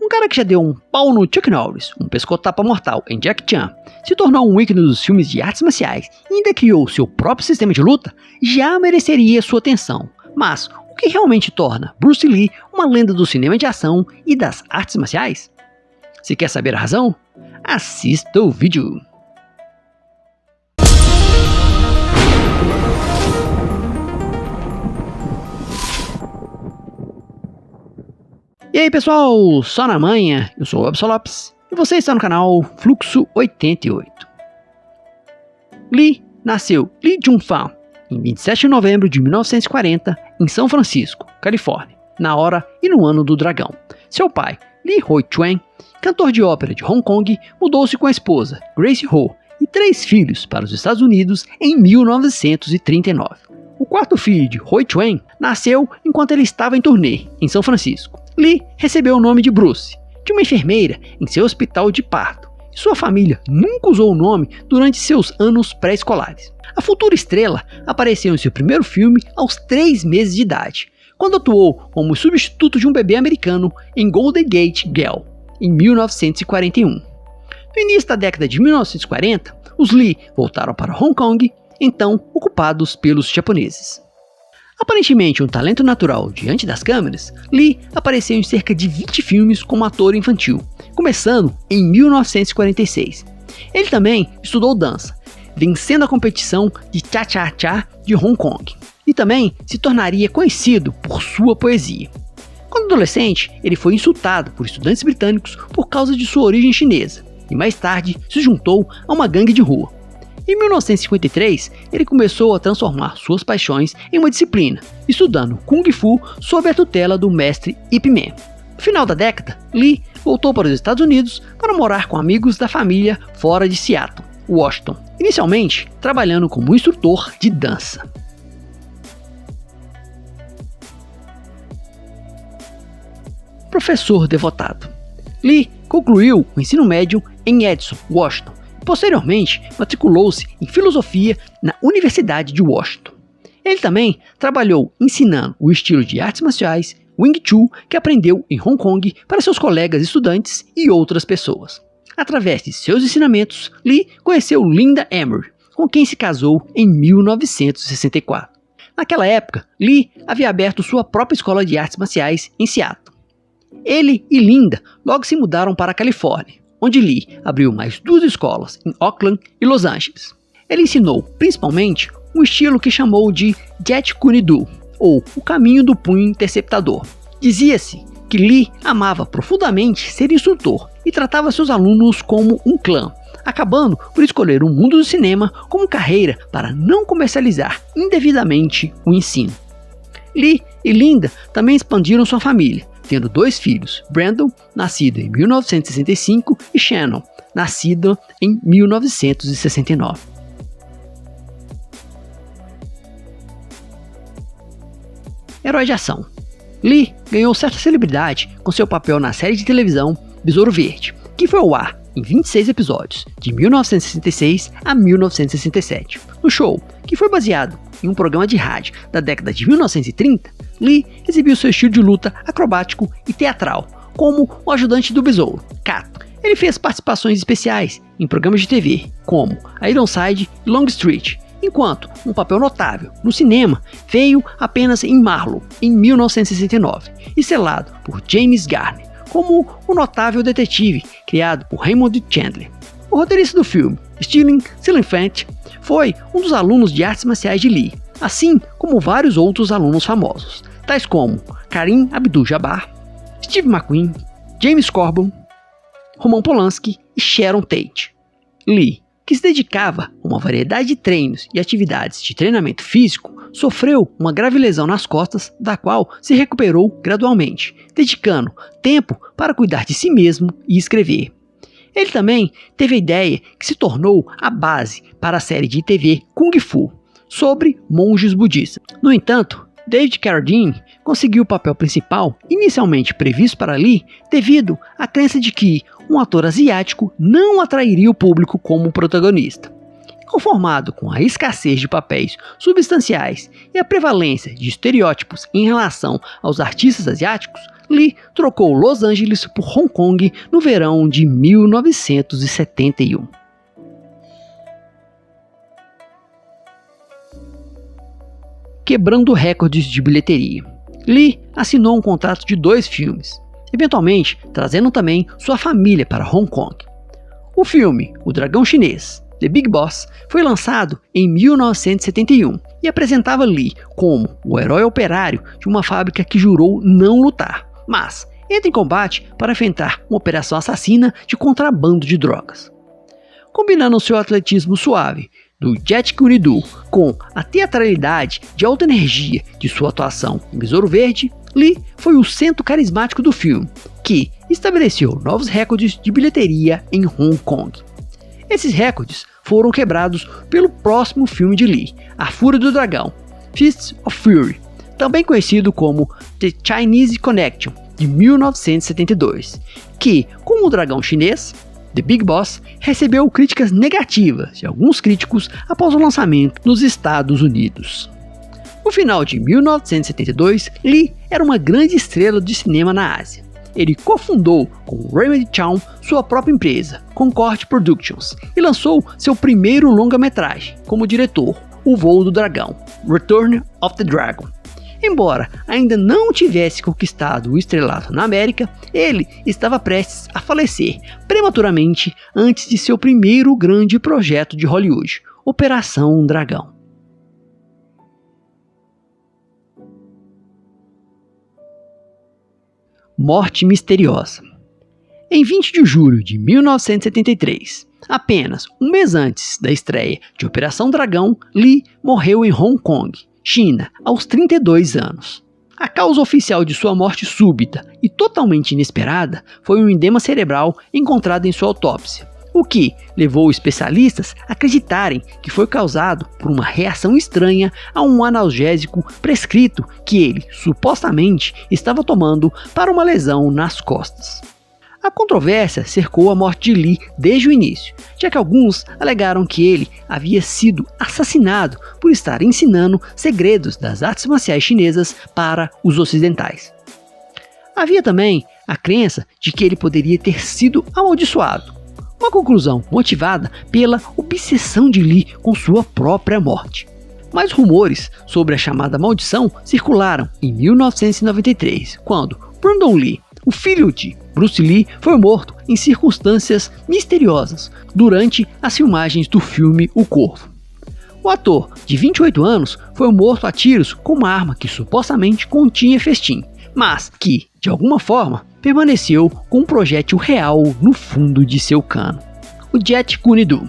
Um cara que já deu um pau no Chuck Norris, um pescotapa mortal em Jack Chan, se tornou um ícone dos filmes de artes marciais e ainda criou seu próprio sistema de luta, já mereceria sua atenção. Mas o que realmente torna Bruce Lee uma lenda do cinema de ação e das artes marciais? Se quer saber a razão? Assista o vídeo! E aí pessoal, só na manhã, eu sou o Robson Lopes e você está no canal Fluxo 88. Lee nasceu Lee Jun-fan em 27 de novembro de 1940 em São Francisco, Califórnia, na hora e no ano do dragão. Seu pai, Lee Ho-chuen, cantor de ópera de Hong Kong, mudou-se com a esposa, Grace Ho, e 3 filhos para os Estados Unidos em 1939. O quarto filho de Ho-chuen nasceu enquanto ele estava em turnê em São Francisco. Lee recebeu o nome de Bruce, de uma enfermeira em seu hospital de parto, e sua família nunca usou o nome durante seus anos pré-escolares. A futura estrela apareceu em seu primeiro filme aos 3 meses de idade, quando atuou como substituto de um bebê americano em Golden Gate Girl, em 1941. No início da década de 1940, os Lee voltaram para Hong Kong, então ocupados pelos japoneses. Aparentemente um talento natural diante das câmeras, Lee apareceu em cerca de 20 filmes como ator infantil, começando em 1946. Ele também estudou dança, vencendo a competição de Cha-Cha-Cha de Hong Kong, e também se tornaria conhecido por sua poesia. Quando adolescente, ele foi insultado por estudantes britânicos por causa de sua origem chinesa, e mais tarde se juntou a uma gangue de rua. Em 1953, ele começou a transformar suas paixões em uma disciplina, estudando Kung Fu sob a tutela do mestre Ip Man. No final da década, Lee voltou para os Estados Unidos para morar com amigos da família fora de Seattle, Washington, inicialmente trabalhando como instrutor de dança. Professor devotado. Lee concluiu o ensino médio em Edison, Washington. Posteriormente, matriculou-se em filosofia na Universidade de Washington. Ele também trabalhou ensinando o estilo de artes marciais Wing Chun que aprendeu em Hong Kong para seus colegas estudantes e outras pessoas. Através de seus ensinamentos, Lee conheceu Linda Emery, com quem se casou em 1964. Naquela época, Lee havia aberto sua própria escola de artes marciais em Seattle. Ele e Linda logo se mudaram para a Califórnia, onde Lee abriu mais 2 escolas em Oakland e Los Angeles. Ele ensinou principalmente um estilo que chamou de Jet Kune Do, ou o caminho do punho interceptador. Dizia-se que Lee amava profundamente ser instrutor e tratava seus alunos como um clã, acabando por escolher o mundo do cinema como carreira para não comercializar indevidamente o ensino. Lee e Linda também expandiram sua família, tendo 2 filhos, Brandon, nascido em 1965, e Shannon, nascida em 1969. Herói de ação. Lee ganhou certa celebridade com seu papel na série de televisão Besouro Verde, que foi ao ar em 26 episódios, de 1966 a 1967. No show, que foi baseado em um programa de rádio da década de 1930, Lee exibiu seu estilo de luta acrobático e teatral, como o ajudante do Besouro, Kato. Ele fez participações especiais em programas de TV, como Ironside e Longstreet, enquanto um papel notável no cinema veio apenas em Marlowe, em 1969, estrelado por James Garner, como o notável detetive criado por Raymond Chandler. O roteirista do filme, Sterling Silverfant, foi um dos alunos de artes marciais de Lee, assim como vários outros alunos famosos, tais como Kareem Abdul-Jabbar, Steve McQueen, James Coburn, Roman Polanski e Sharon Tate. Lee, que se dedicava a uma variedade de treinos e atividades de treinamento físico, sofreu uma grave lesão nas costas, da qual se recuperou gradualmente, dedicando tempo para cuidar de si mesmo e escrever. Ele também teve a ideia que se tornou a base para a série de TV Kung Fu, sobre monges budistas. No entanto, David Carradine conseguiu o papel principal, inicialmente previsto para Lee, devido à crença de que um ator asiático não atrairia o público como protagonista. Conformado com a escassez de papéis substanciais e a prevalência de estereótipos em relação aos artistas asiáticos, Lee trocou Los Angeles por Hong Kong no verão de 1971. Quebrando recordes de bilheteria. Lee assinou um contrato de 2 filmes, eventualmente trazendo também sua família para Hong Kong. O filme O Dragão Chinês, The Big Boss, foi lançado em 1971 e apresentava Lee como o herói operário de uma fábrica que jurou não lutar, mas entra em combate para enfrentar uma operação assassina de contrabando de drogas. Combinando seu atletismo suave do Jet Kune Do com a teatralidade de alta energia de sua atuação em Besouro Verde, Lee foi o centro carismático do filme, que estabeleceu novos recordes de bilheteria em Hong Kong. Esses recordes foram quebrados pelo próximo filme de Lee, A Fúria do Dragão, Fists of Fury, também conhecido como The Chinese Connection, de 1972, que, como o dragão chinês, The Big Boss recebeu críticas negativas de alguns críticos após o lançamento nos Estados Unidos. No final de 1972, Lee era uma grande estrela de cinema na Ásia. Ele cofundou com Raymond Chow sua própria empresa, Concord Productions, e lançou seu primeiro longa-metragem como diretor, O Voo do Dragão, Return of the Dragon. Embora ainda não tivesse conquistado o estrelato na América, ele estava prestes a falecer prematuramente antes de seu primeiro grande projeto de Hollywood, Operação Dragão. Morte misteriosa. Em 20 de julho de 1973, apenas um mês antes da estreia de Operação Dragão, Lee morreu em Hong Kong, China, aos 32 anos. A causa oficial de sua morte súbita e totalmente inesperada foi um edema cerebral encontrado em sua autópsia, o que levou especialistas a acreditarem que foi causado por uma reação estranha a um analgésico prescrito que ele supostamente estava tomando para uma lesão nas costas. A controvérsia cercou a morte de Lee desde o início, já que alguns alegaram que ele havia sido assassinado por estar ensinando segredos das artes marciais chinesas para os ocidentais. Havia também a crença de que ele poderia ter sido amaldiçoado, uma conclusão motivada pela obsessão de Lee com sua própria morte. Mais rumores sobre a chamada maldição circularam em 1993, quando Brandon Lee, o filho de Bruce Lee, foi morto em circunstâncias misteriosas durante as filmagens do filme O Corvo. O ator, de 28 anos, foi morto a tiros com uma arma que supostamente continha festim, mas que, de alguma forma, permaneceu com um projétil real no fundo de seu cano. O Jet Kune Do.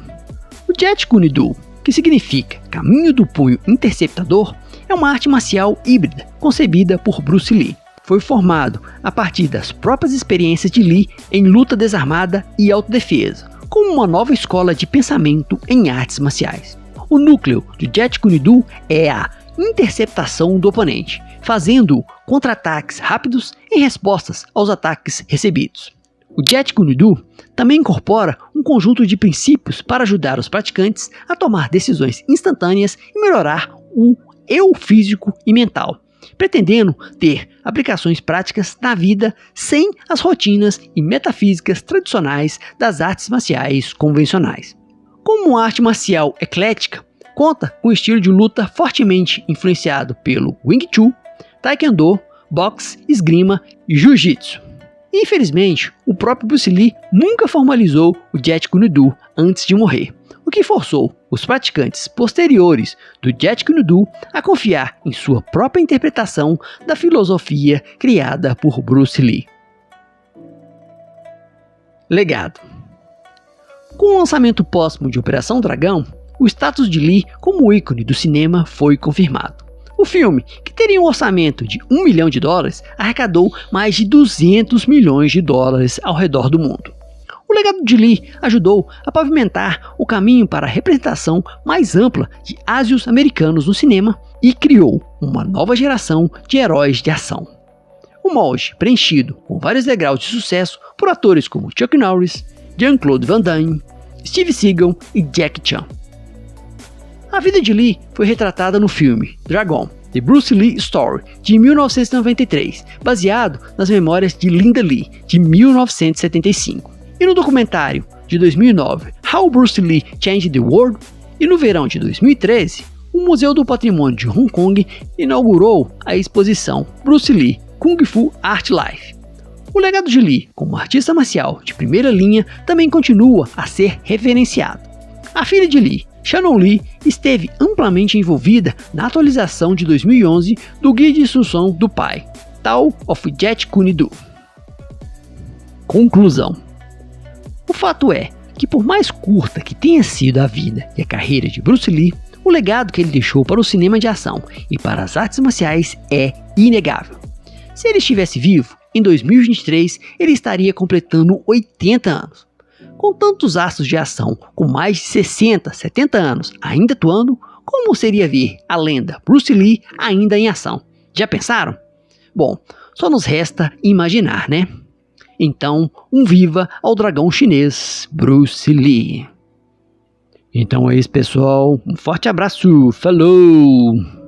O Jet Kune Do, que significa Caminho do Punho Interceptador, é uma arte marcial híbrida concebida por Bruce Lee. Foi formado a partir das próprias experiências de Lee em luta desarmada e autodefesa, como uma nova escola de pensamento em artes marciais. O núcleo do Jet Kune Do é a interceptação do oponente, fazendo contra-ataques rápidos em respostas aos ataques recebidos. O Jet Kune Do também incorpora um conjunto de princípios para ajudar os praticantes a tomar decisões instantâneas e melhorar o eu físico e mental, pretendendo ter aplicações práticas na vida sem as rotinas e metafísicas tradicionais das artes marciais convencionais. Como uma arte marcial eclética, conta com um estilo de luta fortemente influenciado pelo Wing Chun, Taekwondo, boxe, esgrima e Jiu-Jitsu. Infelizmente, o próprio Bruce Lee nunca formalizou o Jet Kune Do antes de morrer, o que forçou os praticantes posteriores do Jet Kune Do a confiar em sua própria interpretação da filosofia criada por Bruce Lee. Legado. Com o lançamento póstumo de Operação Dragão, o status de Lee como ícone do cinema foi confirmado. O filme, que teria um orçamento de $1 milhão, arrecadou mais de $200 milhões ao redor do mundo. O legado de Lee ajudou a pavimentar o caminho para a representação mais ampla de ásios-americanos no cinema e criou uma nova geração de heróis de ação. O molde preenchido com vários degraus de sucesso por atores como Chuck Norris, Jean-Claude Van Damme, Steve Seagal e Jackie Chan. A vida de Lee foi retratada no filme Dragon, The Bruce Lee Story, de 1993, baseado nas memórias de Linda Lee, de 1975. E no documentário de 2009, How Bruce Lee Changed the World. E no verão de 2013, o Museu do Patrimônio de Hong Kong inaugurou a exposição Bruce Lee Kung Fu Art Life. O legado de Lee como artista marcial de primeira linha também continua a ser referenciado. A filha de Lee, Shannon Lee, esteve amplamente envolvida na atualização de 2011 do Guia de Instrução do pai, Tao of Jeet Kune Do. Conclusão. O fato é que, por mais curta que tenha sido a vida e a carreira de Bruce Lee, o legado que ele deixou para o cinema de ação e para as artes marciais é inegável. Se ele estivesse vivo, em 2023 ele estaria completando 80 anos. Com tantos astros de ação com mais de 60, 70 anos ainda atuando, como seria ver a lenda Bruce Lee ainda em ação? Já pensaram? Bom, só nos resta imaginar, né? Então, um viva ao dragão chinês Bruce Lee. Então é isso, pessoal. Um forte abraço. Falou!